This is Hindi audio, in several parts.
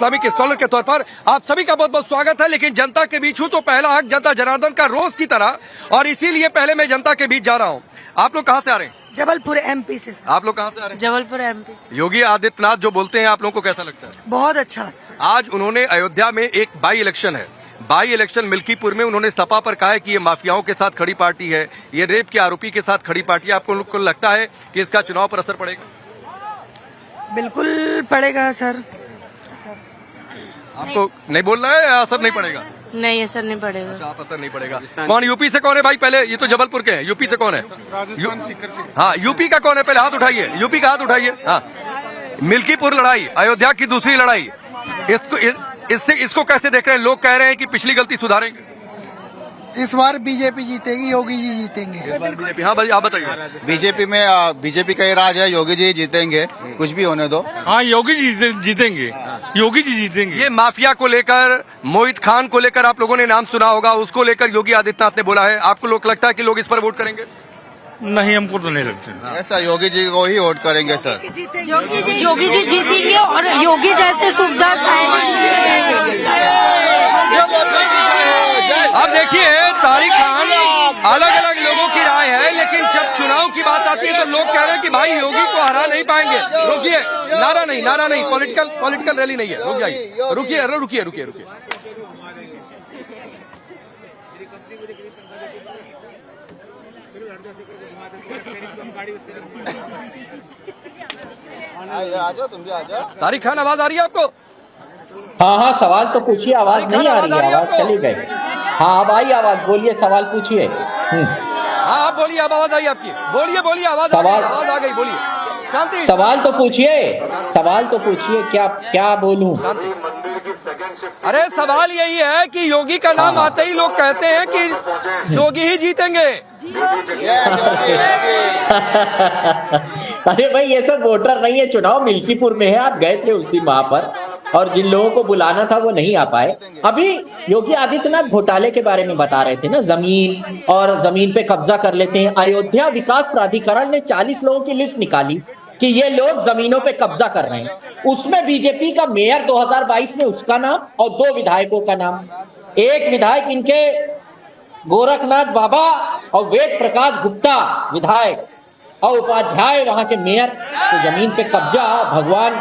इस्लामिक स्कॉलर के तौर पर आप सभी का बहुत बहुत स्वागत है। लेकिन जनता के बीच हूँ तो पहला हक जनता जनार्दन का रोज की तरह, और इसीलिए पहले मैं जनता के बीच जा रहा हूँ। आप लोग कहाँ से आ रहे हैं? जबलपुर एमपी से। आप लोग कहाँ से आ रहे हैं? जबलपुर एमपी। योगी आदित्यनाथ जो बोलते हैं आप लोगों को कैसा लगता है? बहुत अच्छा लगता है। आज उन्होंने अयोध्या में एक बाई इलेक्शन है, बाई इलेक्शन मिल्कीपुर में उन्होंने सपा पर कहा है कि ये माफियाओं के साथ खड़ी पार्टी है, ये रेप के आरोपी के साथ खड़ी पार्टी है। आपको को लगता है कि इसका चुनाव पर असर पड़ेगा? बिल्कुल पड़ेगा सर। आपको नहीं बोलना है या असर नहीं पड़ेगा? नहीं, असर नहीं पड़ेगा। अच्छा, आप असर नहीं पड़ेगा। कौन यूपी से कौन है भाई? पहले ये तो जबलपुर के हैं, यूपी से कौन है? हाँ, यूपी का कौन है? पहले हाथ उठाइए, यूपी का हाथ उठाइए। हाँ, मिल्कीपुर लड़ाई, अयोध्या की दूसरी लड़ाई, इसको कैसे देख रहे हैं? लोग कह रहे हैं कि पिछली गलती सुधारेंगे। इस बार बीजेपी जीतेगी, योगी जी जीतेंगे। बीजेपी, हाँ भाई आप बताइए। बीजेपी का ही राज है, योगी जी जीतेंगे, कुछ भी होने दो। हाँ, योगी जी जीतेंगे, योगी जी जीतेंगे। ये माफिया को लेकर, मोहित खान को लेकर आप लोगों ने नाम सुना होगा, उसको लेकर योगी आदित्यनाथ ने बोला है। आपको लोग लगता है कि लोग इस पर वोट करेंगे? नहीं, हमको तो नहीं लगता। ऐसा योगी जी को ही वोट करेंगे सर। योगी जी जीतेंगे और योगी जैसे सुविधा अब देखिए, तारिक खान, अलग अलग लोगों की राय है, लेकिन जब चुनाव की बात आती है तो लोग कह रहे हैं कि भाई योगी को हरा नहीं पाएंगे। रुकिए, नारा नहीं, पॉलिटिकल रैली नहीं है, रुक जाइए, रुकिए। आ जाओ, तुम भी आ जाओ। तारिक खान, आवाज आ रही है आपको? हाँ, सवाल तो पूछिए। आवाज नहीं आ रही है, आवाज चली गई। हाँ, अब आई आवाज, बोलिए, सवाल पूछिए। हाँ, आप बोलिए, अब आवाज आई आपकी। बोलिए, आवाज आ गई, बोलिए। शांति। सवाल तो पूछिए, क्या बोलूं? अरे सवाल यही है कि योगी का नाम आते ही लोग कहते हैं कि योगी ही जीतेंगे। अरे भाई, ये सब वोटर नहीं है, चुनाव मिल्कीपुर में है। आप गए थे उस दिन वहां पर, और जिन लोगों को बुलाना था वो नहीं आ पाए। अभी योगी आदित्यनाथ घोटाले के बारे में बता रहे थे ना, जमीन और जमीन पे कब्जा कर लेते हैं। अयोध्या विकास प्राधिकरण ने 40 लोगों की लिस्ट निकाली कि ये लोग जमीनों पे कब्जा कर रहे हैं। उसमें बीजेपी का मेयर 2022 में उसका नाम और 2 विधायकों का नाम। एक विधायक इनके गोरखनाथ बाबा और वेद प्रकाश गुप्ता विधायक, और उपाध्याय वहां के मेयर। तो जमीन पे कब्जा भगवान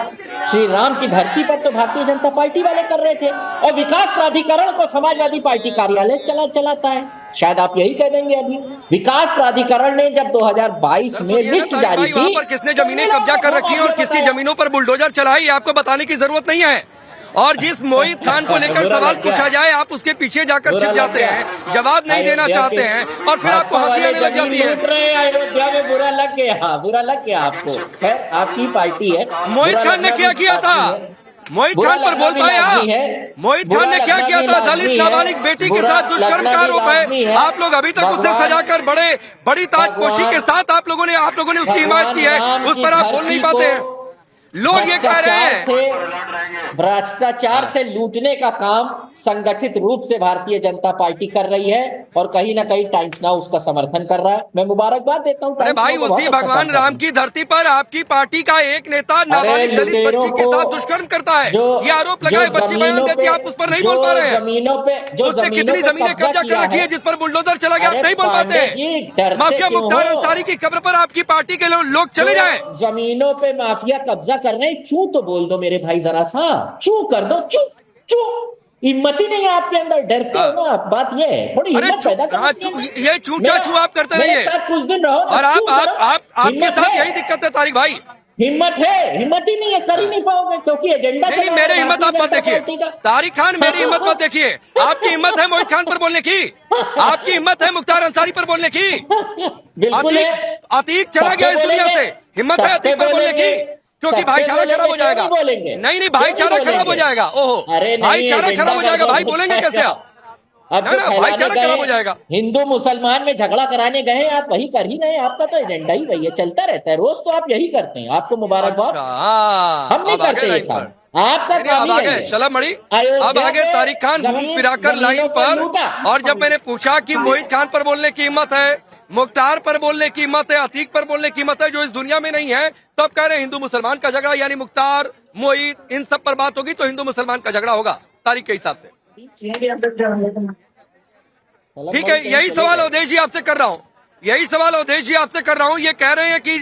श्री राम की धरती पर तो भारतीय जनता पार्टी वाले कर रहे थे, और विकास प्राधिकरण को समाजवादी पार्टी कार्यालय चलाता है। शायद आप यही कह देंगे। अभी विकास प्राधिकरण ने जब 2022 में लिस्ट जारी की, वहां पर किसने जमीनें कब्जा कर रखी है और किसकी जमीनों पर बुलडोजर चलाई, आपको बताने की जरूरत नहीं है। और जिस मोहित खान को लेकर सवाल पूछा जाए, आप उसके पीछे जाकर छिप जाते हैं, जवाब नहीं देना चाहते हैं, और फिर आपको हंसी आने लग जाती है। अयोध्या में बुरा लग गया आपको। खैर, आपकी पार्टी है। मोहित खान ने क्या किया था? मोहित खान पर बोल पाए आप? मोहित खान ने क्या किया था? दलित नाबालिग बेटी के साथ दुष्कर्म का आरोप है। आप लोग अभी तक उससे सजाकर बड़ी ताजपोशी के साथ आप लोगों ने उसकी हिमायत की है, उस पर आप बोल नहीं पाते हैं। लोग ये कह रहे हैं भ्रष्टाचार से लूटने का काम संगठित रूप से भारतीय जनता पार्टी कर रही है, और कहीं ना कहीं टाइम्स नाउ उसका समर्थन कर रहा है। मैं मुबारकबाद देता हूं। अरे भाई, उसी भगवान राम की धरती पर आपकी पार्टी का एक नेता नाबालिग दलित बच्ची के साथ दुष्कर्म करता है, ये आरोप लगाए, बच्ची बयान देती है, आप उस पर नहीं बोल पा रहे हैं। जमीनों पे उसने कितनी जमीनें कब्जा कर रखी है जिस पर बुलडोजर चला गया, आप नहीं बोल पाते। माफिया मुख्तार अंसारी की खबर पर आपकी पार्टी के लोग चले जाए। जमीनों पे माफिया कब्जा करने, चू तो बोल दो मेरे भाई, जरा सा चू कर दो। चू हिम्मत ही नहीं है आपके अंदर, डरते हो ना। बात ये है, थोड़ी हिम्मत पैदा करो। ये चू आप करते रहिए, कुछ दिन रहो, और आपके साथ यही दिक्कत है तारिक भाई। हिम्मत ही नहीं है, कर ही नहीं पाओगे, क्योंकि एजेंडा नहीं, मेरे हिम्मत आप मत देखिए तारिक खान, मेरी हिम्मत मत देखिए। आपकी हिम्मत है मोहित खान पर बोलने की, आपकी हिम्मत है मुख्तार अंसारी पर बोलने की। अतीक चला गया इस दुनिया से, हिम्मत है अतीक पर बोलने की, क्योंकि भाईचारा खराब हो जाएगा। नहीं, भाईचारा खराब हो जाएगा। ओहो, भाईचारा खराब हो जाएगा भाई, बोलेंगे कैसे आप? अब भाईचारा खराब हो जाएगा। हिंदू मुसलमान में झगड़ा कराने गए, आप वही कर ही रहे हैं। आपका तो एजेंडा ही वही है, चलता रहता है रोज। तो आप यही करते हैं, आपको मुबारकबाद। हम नहीं करते ये काम, आपका काम ही है। चला मणि, अब आगे तारिक खान घूम फिराकर लाइन पर, और जब मैंने पूछा कि मोहित खान पर बोलने की हिम्मत है, मुख्तार पर बोलने की हिम्मत है, अतीक पर बोलने की हिम्मत है, जो इस दुनिया में नहीं है, तब कह रहे हिंदू मुसलमान का झगड़ा, यानी मुख्तार मोईद, इन सब पर बात होगी तो हिंदू मुसलमान का झगड़ा होगा तारीख के हिसाब से। ठीक है, यही सवाल अवधेश जी आपसे कर रहा हूँ, यही सवाल अवधेश जी आपसे कर रहा हूँ। ये कह रहे हैं कि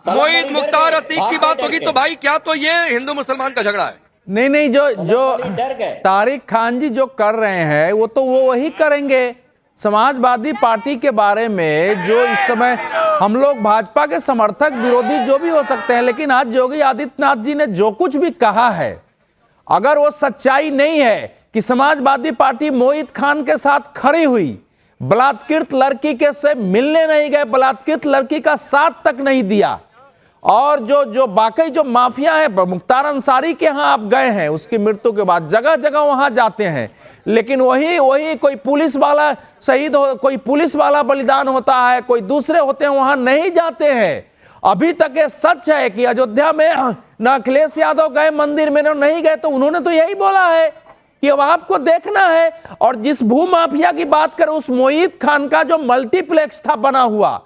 मोईद, मुख्तार, अतीक की बात होगी तो भाई क्या तो ये हिंदू मुसलमान का झगड़ा है? नहीं नहीं, जो तारिक खान जी जो कर रहे हैं वो तो वो वही करेंगे। समाजवादी पार्टी के बारे में जो इस समय हम लोग भाजपा के समर्थक विरोधी जो भी हो सकते हैं, लेकिन आज योगी आदित्यनाथ जी ने जो कुछ भी कहा है, अगर वो सच्चाई नहीं है कि समाजवादी पार्टी मोईद खान के साथ खड़ी हुई, बलात्कृत लड़की के से मिलने नहीं गए, बलात्कृत लड़की का साथ तक नहीं दिया, और जो बाकी जो माफिया है, मुख्तार अंसारी के यहाँ आप गए हैं उसकी मृत्यु के बाद, जगह जगह वहां जाते हैं, लेकिन वही कोई पुलिस वाला शहीद हो, कोई पुलिस वाला बलिदान होता है, कोई दूसरे होते हैं, वहां नहीं जाते हैं। अभी तक ये सच है कि अयोध्या में न अखिलेश यादव गए मंदिर में, नहीं गए, तो उन्होंने तो यही बोला है कि अब आपको देखना है। और जिस भू माफिया की बात करें, उस मोईद खान का जो मल्टीप्लेक्स था बना हुआ,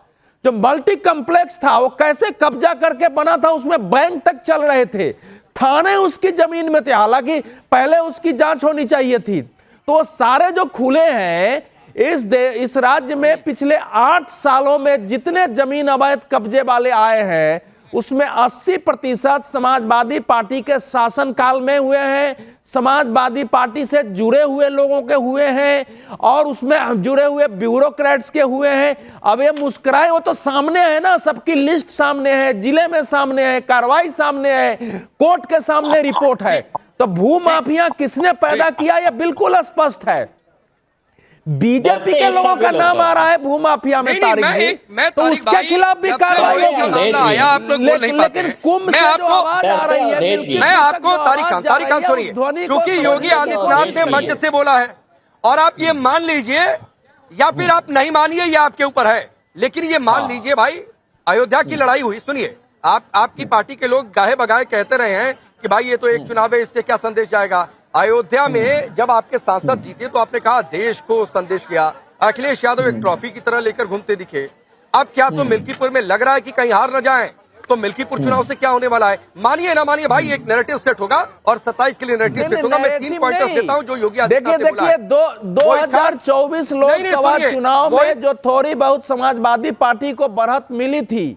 जो मल्टी कम्प्लेक्स था, वो कैसे कब्जा करके बना था, उसमें बैंक तक चल रहे थे, थाने उसकी जमीन में थे, हालांकि पहले उसकी जांच होनी चाहिए थी। तो सारे जो खुले हैं इस राज्य में पिछले 8 सालों में जितने जमीन अवैध कब्जे वाले आए हैं, उसमें 80% समाजवादी पार्टी के शासनकाल में हुए हैं, समाजवादी पार्टी से जुड़े हुए लोगों के हुए हैं, और उसमें जुड़े हुए ब्यूरोक्रेट्स के हुए हैं। अब ये मुस्कुराए, वो तो सामने है ना, सबकी लिस्ट सामने है, जिले में सामने है, कार्रवाई सामने है, कोर्ट के सामने रिपोर्ट है। तो भू माफिया किसने पैदा किया, यह बिल्कुल स्पष्ट है। बीजेपी के लोगों का नाम आ रहा है भू माफिया में, तारिक जी, तो उसके खिलाफ भी कार्रवाई होगी। आप लोग बोल नहीं पाते हैं। मैं आपको तारिक खान सुनिए, क्योंकि योगी आदित्यनाथ ने मंच से बोला है, और आप ये मान लीजिए या फिर आप नहीं मानिए, ये आपके ऊपर है, लेकिन ये मान लीजिए भाई, अयोध्या की लड़ाई हुई, सुनिए, आपकी पार्टी के लोग गाहे बगाहे कहते रहे हैं कि भाई ये तो एक चुनाव है, इससे क्या संदेश जाएगा। अयोध्या में जब आपके सांसद जीते तो आपने कहा देश को संदेश किया, अखिलेश यादव एक ट्रॉफी की तरह लेकर घूमते दिखे। अब क्या तो मिल्कीपुर में लग रहा है कि कहीं हार न जाएं, तो मिल्कीपुर चुनाव से क्या होने वाला है? मानिए ना मानिए भाई, एक नैरेटिव सेट होगा और 27 के लिए नैरेटिव सेट होगा। मैं 3 पॉइंटर्स देता हूं जो योगी आदित्यनाथ ने बोला है। 2024 लोकसभा चुनाव में जो थोड़ी बहुत समाजवादी पार्टी को बढ़त मिली थी,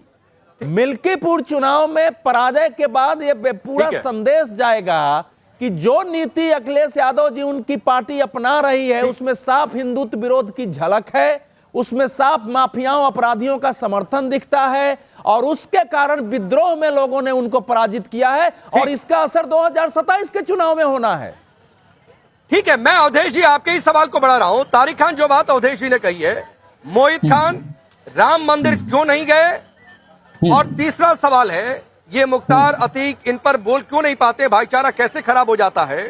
मिल्कीपुर चुनाव में पराजय के बाद ये पूरा संदेश जाएगा कि जो नीति अखिलेश यादव जी उनकी पार्टी अपना रही है, उसमें साफ हिंदुत्व विरोध की झलक है, उसमें साफ माफियाओं अपराधियों का समर्थन दिखता है, और उसके कारण विद्रोह में लोगों ने उनको पराजित किया है, और इसका असर 2027 के चुनाव में होना है। ठीक है, मैं अवधेश जी आपके ही सवाल को बढ़ा रहा हूं। तारिक खान, जो बात अवधेश जी ने कही है, मोईद खान राम मंदिर क्यों नहीं गए, और तीसरा सवाल है, ये मुख्तार, अतीक, इन पर बोल क्यों नहीं पाते, भाईचारा कैसे खराब हो जाता है।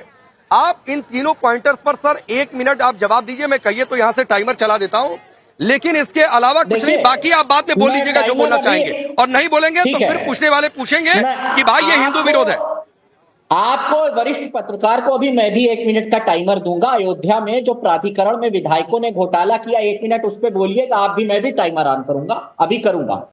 आप इन तीनों पॉइंटर्स पर सर 1 मिनट आप जवाब दीजिए। मैं कहिए तो यहां से टाइमर चला देता हूं, लेकिन इसके अलावा कुछ नहीं, बाकी आप बाद में बोल लीजिएगा जो बोलना चाहेंगे, और नहीं बोलेंगे तो फिर पूछने वाले पूछेंगे कि भाई ये हिंदू विरोध है। आपको वरिष्ठ पत्रकार को अभी मैं भी 1 मिनट का टाइमर दूंगा। अयोध्या में जो प्राधिकरण में विधायकों ने घोटाला किया, 1 मिनट उस पर बोलिएगा आप भी, मैं भी टाइमर ऑन करूंगा, अभी करूंगा।